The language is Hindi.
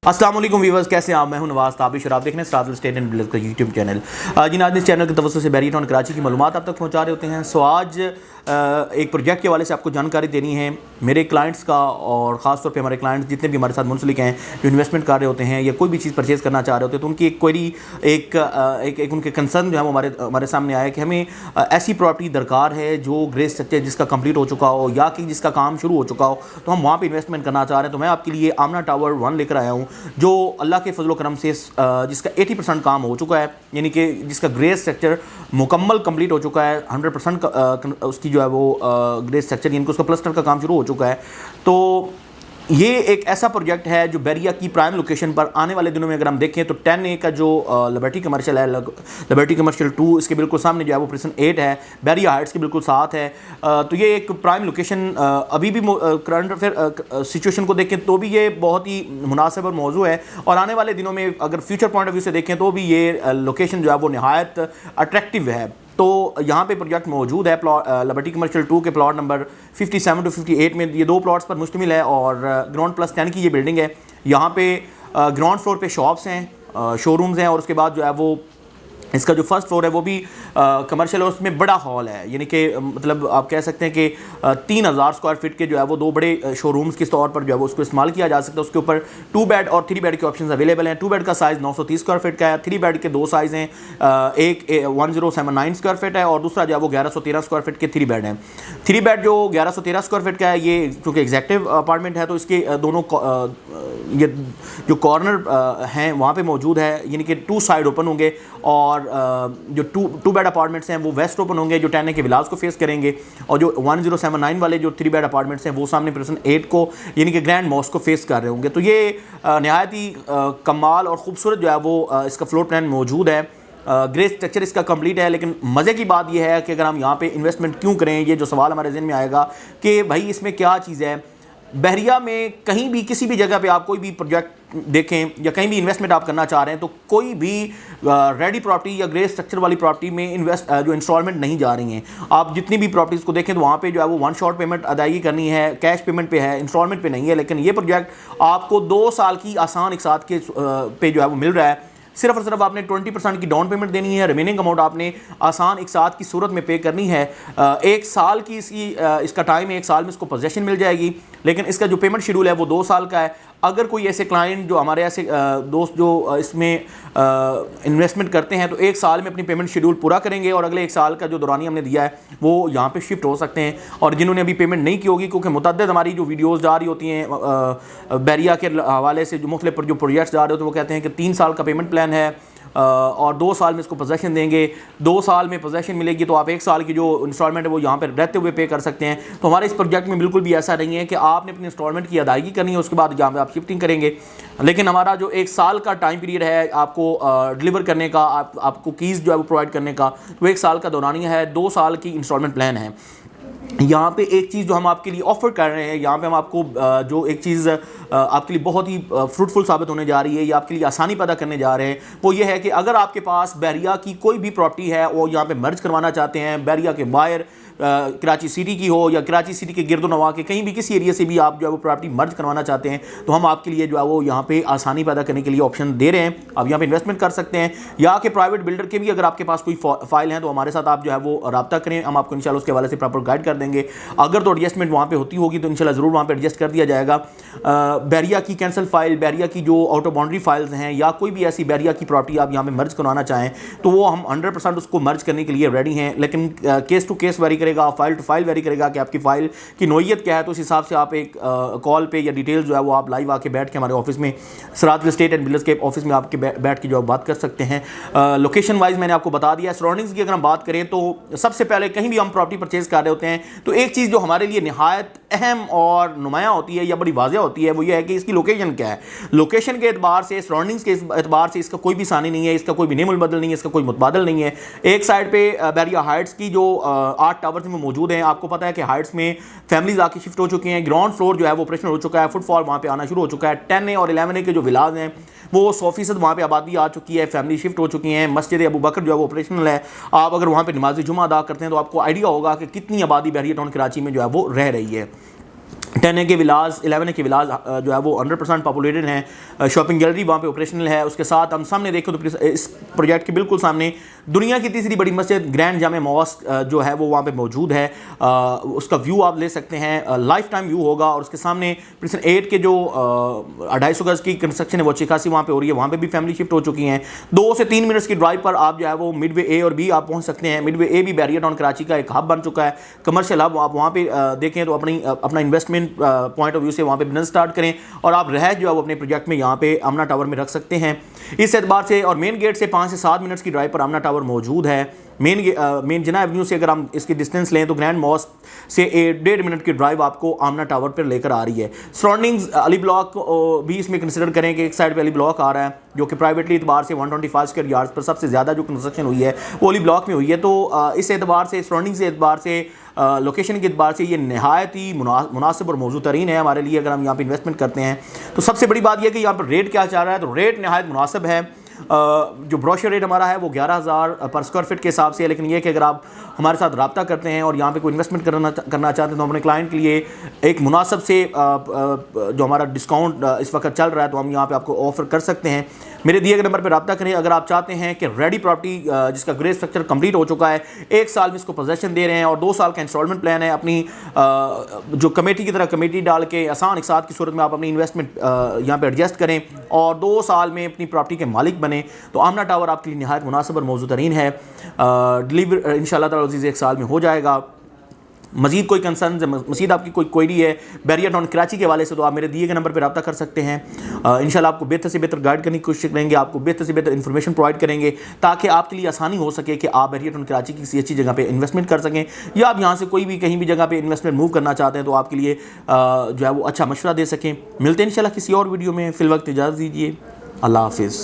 अस्सलाम वालेकुम व्यूअर्स, कैसे हैं आप? मैं हूं नवाज ताबिश और आप देख रहे हैं सराज स्टेट एंड बिल्डर्स का यूट्यूब चैनल। जिन इस चैनल के तवज्जो से बैरिया टाउन कराची की मालूमात आप तक पहुंचा रहे होते हैं। सो आज एक प्रोजेक्ट के हवाले से आपको जानकारी देनी है मेरे क्लाइंट्स का, और ख़ास तौर पे हमारे क्लाइंट्स जितने भी हमारे साथ मुंसलिक हैं, जो इन्वेस्टमेंट कर रहे होते हैं या कोई भी चीज़ परचेज़ करना चाह रहे होते हैं, तो उनकी एक क्वेरी एक उनके कंसर्न जो है वो हमारे सामने आया कि हमें ऐसी प्रॉपर्टी दरकार है जो ग्रे स्ट्रक्चर जिसका कंप्लीट हो चुका हो या कि जिसका काम शुरू हो चुका हो, तो हम वहाँ पर इन्वेस्टमेंट करना चाह रहे हैं। तो मैं आपके लिए आमना टावर 1 लेकर आया हूँ, जो अल्लाह के फजल करम से जिसका 80% काम हो चुका है, यानी कि जिसका ग्रे स्ट्रक्चर मुकम्मल कंप्लीट हो चुका है। 100% उसकी जो है वो ग्रे स्ट्रक्चर यानी कि उसका प्लास्टर का काम शुरू हो चुका है। तो ये एक ऐसा प्रोजेक्ट है जो बैरिया की प्राइम लोकेशन पर आने वाले दिनों में अगर हम देखें तो 10A का जो लिबर्टी कमर्शियल है, लिबर्टी कमर्शियल 2, इसके बिल्कुल सामने जो है वो प्रिसन 8 है, बैरिया हाइट्स के बिल्कुल साथ है। तो ये एक प्राइम लोकेशन अभी भी करंट अफेयर सिचुएशन को देखें तो भी ये बहुत ही मुनासिब और मौजू है, और आने वाले दिनों में अगर फ्यूचर पॉइंट ऑफ व्यू से देखें तो भी ये लोकेशन जो है वो नहायत अट्रैक्टिव है। तो यहाँ पे प्रोजेक्ट मौजूद है लिबर्टी कमर्शियल 2 के प्लॉट नंबर 57 to 58 में। ये 2 प्लॉट्स पर मुश्तमिल है और ग्राउंड प्लस 10 की ये बिल्डिंग है। यहाँ पे ग्राउंड फ्लोर पे शॉप्स हैं, शोरूम्स हैं, और उसके बाद जो है वो इसका जो फर्स्ट फ्लोर है वो भी कमर्शियल है, उसमें बड़ा हॉल है, यानी कि मतलब आप कह सकते हैं कि 3000 स्क्वायर फीट के जो है वो 2 बड़े शोरूम्स के तौर पर जो है वो उसको इस्तेमाल किया जा सकता है। उसके ऊपर 2 बेड और 3 बेड के ऑप्शंस अवेलेबल हैं। 2 बेड का साइज़ 930 स्क्वायर फीट का है, 3 बेड के 2 साइज़ हैं, एक 1079 स्क्वायर फीट है और दूसरा जो है वो 1113 स्क्वायर फीट के 3 बेड हैं। 3 बेड जो 1113 स्क्वायर फीट का है, ये चूँकि एग्जैक्टिव अपार्टमेंट है तो इसके दोनों ये जो कॉर्नर हैं वहाँ पे मौजूद है, यानी कि 2 साइड ओपन होंगे, और जो टू बेड अपार्टमेंट्स हैं वो वेस्ट ओपन होंगे जो 10A के विलास को फेस करेंगे, और जो 1079 वाले जो 3 बेड अपार्टमेंट्स हैं वो सामने प्रिसन 8 को यानी कि ग्रैंड मॉस्क को फेस कर रहे होंगे। तो ये नहायत ही कमाल और ख़ूबसूरत जो है वो इसका फ्लोर प्लान मौजूद है। ग्रे स्ट्रक्चर इसका कंप्लीट है। लेकिन मज़े की बात यह है कि अगर हम यहाँ पे इन्वेस्टमेंट क्यों करें, ये जो सवाल हमारे जहन में आएगा कि भाई इसमें क्या चीज़ है। बहरिया में कहीं भी किसी भी जगह पे आप कोई भी प्रोजेक्ट देखें या कहीं भी इन्वेस्टमेंट आप करना चाह रहे हैं तो कोई भी रेडी प्रॉपर्टी या ग्रे स्ट्रक्चर वाली प्रॉपर्टी में जो इंस्टॉलमेंट नहीं जा रही हैं। आप जितनी भी प्रॉपर्टीज़ को देखें तो वहाँ पे जो है वो 1 शॉट पेमेंट अदायगी करनी है, कैश पेमेंट पे है, इंस्टॉलमेंट पे नहीं है। लेकिन ये प्रोजेक्ट आपको 2 साल की आसान एक साथ के पे जो है वो मिल रहा है। सिर्फ और सिर्फ आपने 20% की डाउन पेमेंट देनी है, रिमेनिंग अमाउंट आपने आसान एक साथ की सूरत में पे करनी है। 1 साल की इसका टाइम है, 1 साल में इसको पोजेशन मिल जाएगी, लेकिन इसका जो पेमेंट शेड्यूल है वो 2 साल का है। अगर कोई ऐसे क्लाइंट जो हमारे ऐसे दोस्त जो इसमें इन्वेस्टमेंट करते हैं तो 1 साल में अपनी पेमेंट शेड्यूल पूरा करेंगे और अगले 1 साल का जो दौरानी हमने दिया है वो यहाँ पे शिफ्ट हो सकते हैं। और जिन्होंने अभी पेमेंट नहीं की होगी, क्योंकि मुतअद्दिद हमारी जो वीडियोस जा रही होती हैं बैरिया के हवाले से, जो मुख्तलिफ जो प्रोजेक्ट्स जा रहे होते हैं वो कहते हैं कि 3 साल का पेमेंट प्लान है और 2 साल में इसको पोजेशन देंगे। 2 साल में पोजेशन मिलेगी तो आप 1 साल की जो इंस्टॉलमेंट है वो यहाँ पर रहते हुए पे कर सकते हैं। तो हमारे इस प्रोजेक्ट में बिल्कुल भी ऐसा नहीं है कि आपने अपनी इंस्टॉलमेंट की अदायगी करनी है, उसके बाद यहाँ पे आप शिफ्टिंग करेंगे। लेकिन हमारा जो 1 साल का टाइम पीरियड है आपको डिलीवर करने का, आपको कीज़ जो है वो प्रोवाइड करने का, वो 1 साल का दौरानिया है। 2 साल की इंस्टॉलमेंट प्लान है। यहाँ पे एक चीज़ जो हम आपके लिए ऑफ़र कर रहे हैं, यहाँ पे हम आपको जो एक चीज़ आपके लिए बहुत ही फ्रूटफुल साबित होने जा रही है, या आपके लिए आसानी पैदा करने जा रहे हैं, वो ये है कि अगर आपके पास बैरिया की कोई भी प्रॉपर्टी है वो यहाँ पे मर्ज करवाना चाहते हैं, बैरिया के बाहर कराची सिटी की हो या कराची सिटी के गिरदोनवा के कहीं भी किसी एरिया से भी आप जो है वो प्रॉपर्टी मर्ज करवाना चाहते हैं, तो हम आपके लिए जो है वो यहाँ पे आसानी पैदा करने के लिए ऑप्शन दे रहे हैं। आप यहाँ पे इन्वेस्टमेंट कर सकते हैं, या कि प्राइवेट बिल्डर के भी अगर आपके पास कोई फाइल है तो हमारे साथ आप जो है वो रब्ता करें, हम आपको इंशाल्लाह उसके हवाले से प्रॉपर गाइड कर देंगे। अगर तो एडजस्टमेंट वहाँ पर होती होगी तो इंशाल्लाह ज़रूर वहाँ पर एडजस्ट कर दिया जाएगा। बैरिया की कैंसल फाइल, बैरिया की जो आउट ऑफ बाउंड्री फाइल्स हैं, या कोई भी ऐसी बैरिया की प्रॉपर्टी आप यहाँ पर मर्ज करवाना चाहें तो वो हम 100% उसको मर्ज करने के लिए रेडी हैं। लेकिन केस टू केस वेरी करेगा, फाइल टू फाइल वेरी करेगा कि आपकी फ़ाइल की नोयत क्या है। तो उस हिसाब से आप एक कॉल पे या डिटेल्स जो है वो आप लाइव आके बैठ के हमारे ऑफिस में, सराज स्टेट एंड बिल्डर्स के ऑफिस में आपके बैठ के जो है बात कर सकते हैं। लोकेशन वाइज मैंने आपको बता दिया। सराउंडिंग्स की अगर हम बात करें तो सबसे पहले कहीं भी हम प्रॉपर्टी परचेज कर रहे होते हैं तो एक चीज़ जो हमारे लिए नहायत अहम और नुमाया होती है या बड़ी वाज़ेह होती है वो ये है कि इसकी लोकेशन क्या है। लोकेशन के एतबार से, सराउंडिंग्स के एतबार से इसका कोई भी सानी नहीं है, इसका कोई भी नेमुल बदल नहीं है, इसका कोई मुतबादल नहीं है। एक साइड पे बैरिया हाइट्स की जो 8 टावर्स में मौजूद हैं, आपको पता है कि हाइट्स में फैमिलीज आके शिफ्ट हो चुकी हैं, ग्राउंड फ्लोर जो है वो ऑपरेशनल हो चुका है, फुटफॉल वहाँ पे आना शुरू हो चुका है। 10A और 11A के जो विलाज हैं वो 100% वहाँ पे आबादी आ चुकी है, फैमिली शिफ्ट हो चुकी हैं। मस्जिद अबू बकर जो है वो ऑपरेशनल है। आप अगर वहाँ पे नमाज जुमा अदा करते हैं तो आपको आइडिया होगा कि कितनी आबादी बहरिया टाउन कराची में जो है वो रह रही है। 10 के विलास, 11 के विलास जो है वो 100% पॉपुलेटेड हैं। शॉपिंग गैलरी वहाँ पे ऑपरेशनल है। उसके साथ हम सामने देखें तो इस प्रोजेक्ट के बिल्कुल सामने दुनिया की तीसरी बड़ी मस्जिद ग्रैंड जामे मॉस्क जो है वो वहाँ पे मौजूद है। उसका व्यू आप ले सकते हैं, लाइफ टाइम व्यू होगा। और उसके सामने प्रिसन 8 के जो 250 गज की कंस्ट्रक्शन है वो अच्छी खासी वहाँ पे हो रही है। वहाँ पे भी फैमिली शिफ्ट हो चुकी हैं। 2 से 3 मिनट्स की ड्राइव पर आप जो है वो मिडवे ए और बी आप पहुँच सकते हैं। मिडवे ए भी बैरियर टाउन कराची का एक हब बन चुका है, कमर्शियल हब। आप वहाँ पे देखें तो अपना इन्वेस्टमेंट पॉइंट ऑफ व्यू से वहाँ पे बिजनेस स्टार्ट करें और आप रह जो है वो अपने प्रोजेक्ट में यहाँ पे आमना टावर में रख सकते हैं इस एतबार से। और मेन गेट से 5 से 7 मिनट्स की ड्राइव पर आमना टावर मौजूद है। मेन जिना एवेन्यू से अगर हम इसकी डिस्टेंस लें तो ग्रैंड मॉस्क से 1.5 मिनट की ड्राइव आपको आमना टावर पर लेकर आ रही है। सराउंडिंग्स अली ब्लॉक भी इसमें कंसिडर करें कि एक साइड पे अली ब्लॉक आ रहा है जो कि प्राइवेटली एतबार से 125 स्क्वायर यार्ड्स पर सबसे ज़्यादा जो कंस्ट्रक्शन हुई है वो अली ब्लॉक में हुई है। तो इस एतबार से, सराउंडिंग से एतबार से, लोकेशन के एतबार से ये नहायत ही मुनासिब और मौजूद तरीन है हमारे लिए अगर हम यहाँ पे इन्वेस्टमेंट करते हैं। तो सबसे बड़ी बात यह कि यहाँ पर रेट क्या चाह रहा है, तो रेट नहायत मुनासिब है। जो ब्रोशर रेट हमारा है वो 11,000 पर स्क्वायर फीट के हिसाब से है। लेकिन ये कि अगर आप हमारे साथ रब्ता करते हैं और यहाँ पे कोई इन्वेस्टमेंट करना चाहते हैं तो अपने क्लाइंट के लिए एक मुनासिब से जो हमारा डिस्काउंट इस वक्त चल रहा है तो हम यहाँ पे आपको ऑफर कर सकते हैं। मेरे दिए गए नंबर पर रब्ता करें अगर आप चाहते हैं कि रेडी प्रॉपर्टी जिसका ग्रे स्ट्रक्चर कंप्लीट हो चुका है, 1 साल में इसको पोजेसन दे रहे हैं और 2 साल का इंस्टॉलमेंट प्लान है। अपनी जो कमेटी की तरह कमेटी डाल के आसान एक साथ की सूरत में आप अपनी इन्वेस्टमेंट यहाँ पे एडजस्ट करें और 2 साल में अपनी प्रॉपर्टी के मालिक बने तो आमना टावर आपके लिए नहायत मुनासिब और मौजूद तरीन है। डिलीवर इंशाअल्लाह ताला अज़ीज़ 1 साल में हो जाएगा। मज़ीद कोई कंसर्न है, मज़ीद आपकी कोई क्वेरी है बैरियर टाउन कराची के हवाले से तो आप मेरे दिए गए नंबर पर रब्ता कर सकते हैं। इंशाल्लाह आपको बेहतर से बेहतर गाइड करने की कोशिश करेंगे, आपको बेहतर से बेहतर इन्फॉर्मेशन प्रोवाइड करेंगे ताकि आपके लिए आसानी हो सके कि आप बैरियर टाउन कराची की किसी अच्छी जगह पे इन्वेस्टमेंट कर सकें या आप यहाँ से कोई भी कहीं भी जगह पे इन्वेस्टमेंट मूव करना चाहते हैं तो आपके लिए जो है वो अच्छा मशवरा दे सकें। मिलते हैं इंशाल्लाह किसी और वीडियो में। फिल वक्त इजाज़त दीजिए। अल्लाह हाफिज़।